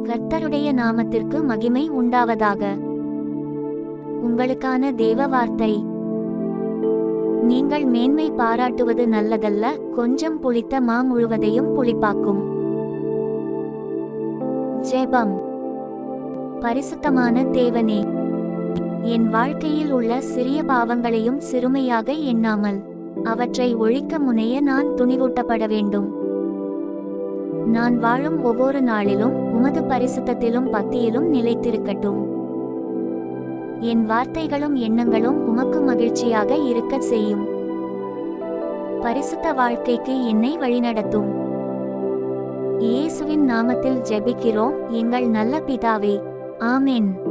கர்த்தருடைய நாமத்திற்கு மகிமை உண்டாவதாக. உங்களுக்கான தேவ வார்த்தை. நீங்கள் மேன்மை பாராட்டுவது நல்லதல்ல, கொஞ்சம் புளித்த மா முழுவதையும் புளிப்பாக்கும். ஜெபம். பரிசுத்தமான தேவனே, என் வாழ்க்கையில் உள்ள சிறிய பாவங்களையும் சிறுமையாக எண்ணாமல் அவற்றை ஒழிக்க முனைய நான் துணிவூட்டப்பட வேண்டும். நான் வாழும் ஒவ்வொரு நாளிலும் உமது பரிசுத்தத்திலும் பக்தியிலும் நிலைத்திருக்கட்டும். என் வார்த்தைகளும் எண்ணங்களும் உமக்கு மகிழ்ச்சியாக இருக்கச் செய்யும். பரிசுத்த வாழ்க்கைக்கு என்னை வழிநடத்தும். இயேசுவின் நாமத்தில் ஜெபிக்கிறோம் எங்கள் நல்ல பிதாவே. ஆமென்.